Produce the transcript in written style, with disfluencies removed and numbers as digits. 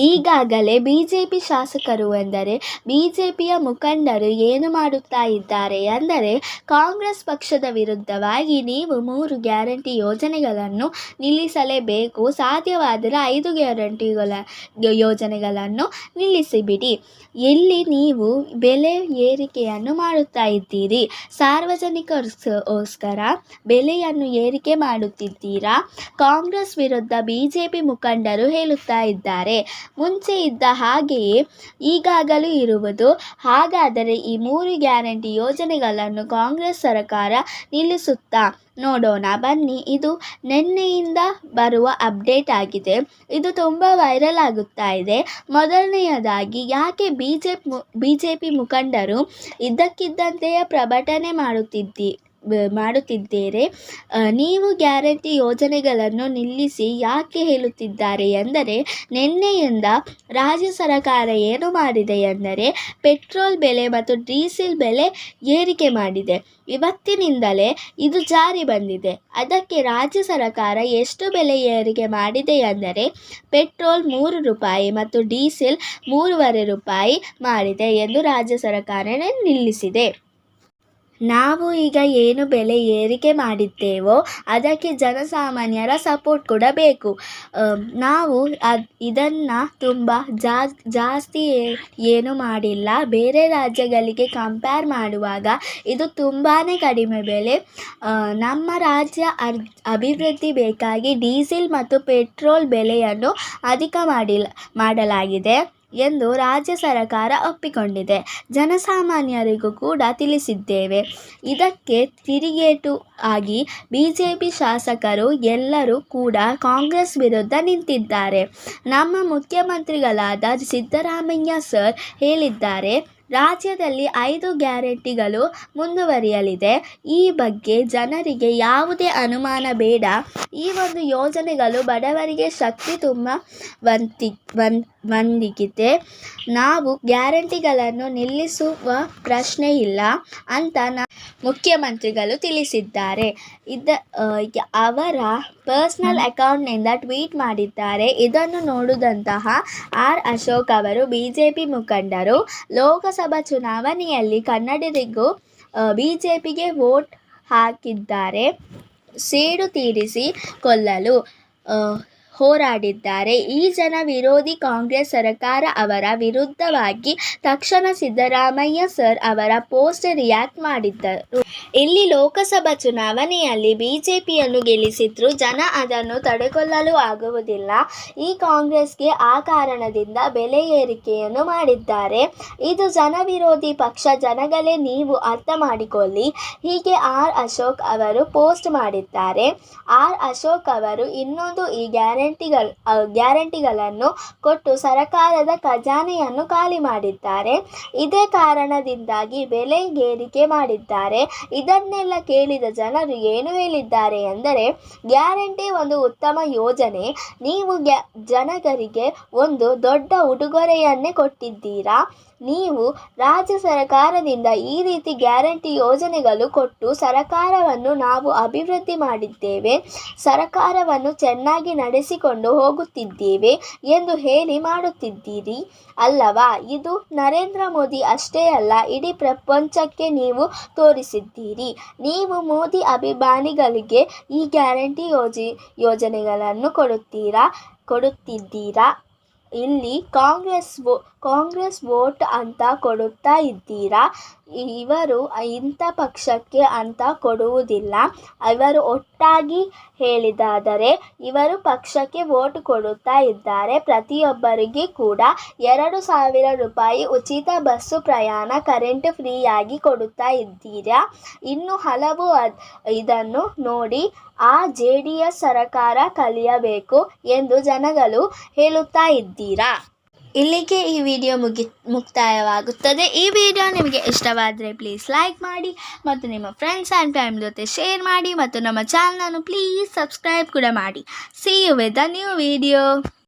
ಈಗಾಗಲೇ ಬಿಜೆಪಿ ಶಾಸಕರು ಎಂದರೆ ಬಿಜೆಪಿಯ ಮುಖಂಡರು ಏನು ಮಾಡುತ್ತಾ ಇದ್ದಾರೆ ಅಂದರೆ, ಕಾಂಗ್ರೆಸ್ ಪಕ್ಷದ ವಿರುದ್ಧವಾಗಿ ನೀವು 3 ಗ್ಯಾರಂಟಿ ಯೋಜನೆಗಳನ್ನು ನಿಲ್ಲಿಸಲೇಬೇಕು, ಸಾಧ್ಯವಾದರೆ 5 ಗ್ಯಾರಂಟಿಗಳ ಯೋಜನೆಗಳನ್ನು ನಿಲ್ಲಿಸಿಬಿಡಿ. ಎಲ್ಲಿ ನೀವು ಬೆಲೆ ಏರಿಕೆಯನ್ನು ಮಾಡುತ್ತಾ ಇದ್ದೀರಿ, ಸಾರ್ವಜನಿಕರಿಗೋಸ್ಕರ ಬೆಲೆಯನ್ನು ಏರಿಕೆ ಮಾಡುತ್ತಿದ್ದೀರಾ. ಕಾಂಗ್ರೆಸ್ ವಿರುದ್ಧ ಬಿಜೆಪಿ ಮುಖಂಡರು ಹೇಳುತ್ತಾ ಇದ್ದಾರೆ. ಮುಂಚೆ ಇದ್ದ ಹಾಗೆಯೇ ಈಗಾಗಲೂ ಇರುವುದು. ಹಾಗಾದರೆ ಈ 3 ಗ್ಯಾರಂಟಿ ಯೋಜನೆಗಳನ್ನು ಕಾಂಗ್ರೆಸ್ ಸರ್ಕಾರ ನಿಲ್ಲಿಸುತ್ತಾ? ನೋಡೋಣ ಬನ್ನಿ. ಇದು ನಿನ್ನೆಯಿಂದ ಬರುವ ಅಪ್ಡೇಟ್ ಆಗಿದೆ. ಇದು ತುಂಬ ವೈರಲ್ ಆಗುತ್ತಾ ಇದೆ. ಮೊದಲನೆಯದಾಗಿ, ಯಾಕೆ ಬಿಜೆಪಿ ಮುಖಂಡರು ಇದ್ದಕ್ಕಿದ್ದಂತೆಯೇ ಪ್ರಕಟಣೆ ಮಾಡುತ್ತಿದ್ದೀರಿ? ನೀವು ಗ್ಯಾರಂಟಿ ಯೋಜನೆಗಳನ್ನು ನಿಲ್ಲಿಸಿ ಯಾಕೆ ಹೇಳುತ್ತಿದ್ದಾರೆ ಎಂದರೆ, ನಿನ್ನೆಯಿಂದ ರಾಜ್ಯ ಸರ್ಕಾರ ಏನು ಮಾಡಿದೆ ಎಂದರೆ, ಪೆಟ್ರೋಲ್ ಬೆಲೆ ಮತ್ತು ಡೀಸೆಲ್ ಬೆಲೆ ಏರಿಕೆ ಮಾಡಿದೆ. ಇವತ್ತಿನಿಂದಲೇ ಇದು ಜಾರಿ ಬಂದಿದೆ. ಅದಕ್ಕೆ ರಾಜ್ಯ ಸರ್ಕಾರ ಎಷ್ಟು ಬೆಲೆ ಏರಿಕೆ ಮಾಡಿದೆ ಎಂದರೆ, ಪೆಟ್ರೋಲ್ 3 ರೂಪಾಯಿ ಮತ್ತು ಡೀಸೆಲ್ 3.5 ರೂಪಾಯಿ ಮಾಡಿದೆ ಎಂದು ರಾಜ್ಯ ಸರ್ಕಾರ ನಿಲ್ಲಿಸಿದೆ. ನಾವು ಈಗ ಏನು ಬೆಲೆ ಏರಿಕೆ ಮಾಡಿದ್ದೇವೋ ಅದಕ್ಕೆ ಜನಸಾಮಾನ್ಯರ ಸಪೋರ್ಟ್ ಕೂಡ ಬೇಕು. ನಾವು ಇದನ್ನು ತುಂಬ ಜಾಸ್ತಿ ಏನು ಮಾಡಿಲ್ಲ. ಬೇರೆ ರಾಜ್ಯಗಳಿಗೆ ಕಂಪೇರ್ ಮಾಡುವಾಗ ಇದು ತುಂಬಾ ಕಡಿಮೆ ಬೆಲೆ. ನಮ್ಮ ರಾಜ್ಯ ಅಭಿವೃದ್ಧಿ ಬೇಕಾಗಿ ಡೀಸೆಲ್ ಮತ್ತು ಪೆಟ್ರೋಲ್ ಬೆಲೆಯನ್ನು ಅಧಿಕ ಮಾಡಲಾಗಿದೆ ಎಂದು ರಾಜ್ಯ ಸರ್ಕಾರ ಒಪ್ಪಿಕೊಂಡಿದೆ. ಜನಸಾಮಾನ್ಯರಿಗೂ ಕೂಡ ತಿಳಿಸಿದ್ದೇವೆ. ಇದಕ್ಕೆ ತಿರುಗೇಟು ಆಗಿ ಬಿಜೆಪಿ ಶಾಸಕರು ಎಲ್ಲರೂ ಕೂಡ ಕಾಂಗ್ರೆಸ್ ವಿರುದ್ಧ ನಿಂತಿದ್ದಾರೆ. ನಮ್ಮ ಮುಖ್ಯಮಂತ್ರಿಗಳಾದ ಸಿದ್ದರಾಮಯ್ಯ ಸರ್ ಹೇಳಿದ್ದಾರೆ, ರಾಜ್ಯದಲ್ಲಿ 5 ಗ್ಯಾರಂಟಿಗಳು ಮುಂದುವರಿಯಲಿದೆ. ಈ ಬಗ್ಗೆ ಜನರಿಗೆ ಯಾವುದೇ ಅನುಮಾನ ಬೇಡ. ಈ ಒಂದು ಯೋಜನೆಗಳು ಬಡವರಿಗೆ ಶಕ್ತಿ ತುಂಬುವಂತಿದೆ. ನಾವು ಗ್ಯಾರಂಟಿಗಳನ್ನು ನಿಲ್ಲಿಸುವ ಪ್ರಶ್ನೆ ಇಲ್ಲ ಅಂತ ಮುಖ್ಯಮಂತ್ರಿಗಳು ತಿಳಿಸಿದ್ದಾರೆ. ಅವರ ಪರ್ಸನಲ್ ಅಕೌಂಟ್ನಿಂದ ಟ್ವೀಟ್ ಮಾಡಿದ್ದಾರೆ. ಇದನ್ನು ನೋಡಿದಂತಹ ಆರ್ ಅಶೋಕ್ ಅವರು, ಬಿಜೆಪಿ ಮುಖಂಡರು, ಲೋಕಸಭಾ ಚುನಾವಣೆಯಲ್ಲಿ ಕನ್ನಡಿಗರು ಬಿಜೆಪಿಗೆ ವೋಟ್ ಹಾಕಿದ್ದಾರೆ, ಸೇಡು ತೀರಿಸಿಕೊಳ್ಳಲು ಹೋರಾಡಿದ್ದಾರೆ. ಈ ಜನ ವಿರೋಧಿ ಕಾಂಗ್ರೆಸ್ ಸರ್ಕಾರ ಅವರ ವಿರುದ್ಧವಾಗಿ ತಕ್ಷಣ ಸಿದ್ದರಾಮಯ್ಯ ಸರ್ ಅವರ ಪೋಸ್ಟ್ ರಿಯಾಕ್ಟ್ ಮಾಡಿದ್ದರು. ಇಲ್ಲಿ ಲೋಕಸಭಾ ಚುನಾವಣೆಯಲ್ಲಿ ಬಿಜೆಪಿಯನ್ನು ಗೆಲ್ಲಿಸಿದ್ರು ಜನ ಅದನ್ನು ತಡೆಕೊಳ್ಳಲು ಆಗುವುದಿಲ್ಲ. ಈ ಕಾಂಗ್ರೆಸ್ಗೆ ಆ ಕಾರಣದಿಂದ ಬೆಲೆ ಏರಿಕೆಯನ್ನು ಮಾಡಿದ್ದಾರೆ. ಇದು ಜನವಿರೋಧಿ ಪಕ್ಷ. ಜನಗಳೇ ನೀವು ಅರ್ಥ ಮಾಡಿಕೊಳ್ಳಿ. ಹೀಗೆ ಆರ್ ಅಶೋಕ್ ಅವರು ಪೋಸ್ಟ್ ಮಾಡಿದ್ದಾರೆ. ಆರ್ ಅಶೋಕ್ ಅವರು ಇನ್ನೊಂದು, ಈ ಗ್ಯಾರಂಟಿಗಳನ್ನು ಕೊಟ್ಟು ಸರ್ಕಾರದ ಖಜಾನೆಯನ್ನು ಖಾಲಿ ಮಾಡಿದ್ದಾರೆ. ಇದೇ ಕಾರಣದಿಂದಾಗಿ ಬೆಲೆ ಏರಿಕೆ ಮಾಡಿದ್ದಾರೆ. ಇದನ್ನೆಲ್ಲ ಕೇಳಿದ ಜನರು ಏನು ಹೇಳಿದ್ದಾರೆ ಎಂದರೆ, ಗ್ಯಾರಂಟಿ ಒಂದು ಉತ್ತಮ ಯೋಜನೆ. ನೀವು ಜನರಿಗೆ ಒಂದು ದೊಡ್ಡ ಉಡುಗೊರೆಯನ್ನೇ ಕೊಟ್ಟಿದ್ದೀರಾ. ನೀವು ರಾಜ್ಯ ಸರ್ಕಾರದಿಂದ ಈ ರೀತಿ ಗ್ಯಾರಂಟಿ ಯೋಜನೆಗಳು ಕೊಟ್ಟು ಸರ್ಕಾರವನ್ನು ನಾವು ಅಭಿವೃದ್ಧಿ ಮಾಡಿದ್ದೇವೆ, ಸರ್ಕಾರವನ್ನು ಚೆನ್ನಾಗಿ ನಡೆಸಿಕೊಂಡು ಹೋಗುತ್ತಿದ್ದೇವೆ ಎಂದು ಹೇಳಿ ಮಾಡುತ್ತಿದ್ದೀರಿ ಅಲ್ಲವಾ? ಇದು ನರೇಂದ್ರ ಮೋದಿ ಅಷ್ಟೇ ಅಲ್ಲ, ಇಡೀ ಪ್ರಪಂಚಕ್ಕೆ ನೀವು ತೋರಿಸಿದ್ದೀರಿ. ನೀವು ಮೋದಿ ಅಭಿಮಾನಿಗಳಿಗೆ ಈ ಗ್ಯಾರಂಟಿ ಯೋಜನೆಗಳನ್ನು ಕೊಡುತ್ತಿದ್ದೀರಾ. ಇಲ್ಲಿ ಕಾಂಗ್ರೆಸ್ ವೋಟ್ ಅಂತ ಕೊಡುತ್ತಾ ಇದ್ದೀರಾ. ಇವರು ಇಂಥ ಪಕ್ಷಕ್ಕೆ ಅಂತ ಕೊಡುವುದಿಲ್ಲ. ಇವರು ಒಟ್ಟಾಗಿ ಹೇಳಿದಾದರೆ ಇವರು ಪಕ್ಷಕ್ಕೆ ವೋಟ್ ಕೊಡುತ್ತಾ ಇದ್ದಾರೆ. ಪ್ರತಿಯೊಬ್ಬರಿಗೆ ಕೂಡ 2,000 ರೂಪಾಯಿ ಉಚಿತ ಬಸ್ಸು ಪ್ರಯಾಣ, ಕರೆಂಟ್ ಫ್ರೀಯಾಗಿ ಕೊಡುತ್ತಾ ಇದ್ದೀರಾ. ಇನ್ನು ಹಲವು. ಇದನ್ನು ನೋಡಿ ಆ JDS ಸರ್ಕಾರ ಕಲಿಯಬೇಕು ಎಂದು ಜನಗಳು ಹೇಳುತ್ತಾ ಇದ್ದೀರಾ. ಇಲ್ಲಿಗೆ ಈ ವಿಡಿಯೋ ಮುಕ್ತಾಯವಾಗುತ್ತದೆ. ಈ ವಿಡಿಯೋ ನಿಮಗೆ ಇಷ್ಟವಾದರೆ ಪ್ಲೀಸ್ ಲೈಕ್ ಮಾಡಿ ಮತ್ತು ನಿಮ್ಮ ಫ್ರೆಂಡ್ಸ್ ಆ್ಯಂಡ್ ಫ್ಯಾಮಿಲಿ ಜೊತೆ ಶೇರ್ ಮಾಡಿ ಮತ್ತು ನಮ್ಮ ಚಾನಲನ್ನು ಪ್ಲೀಸ್ ಸಬ್ಸ್ಕ್ರೈಬ್ ಕೂಡ ಮಾಡಿ. See you with a new video.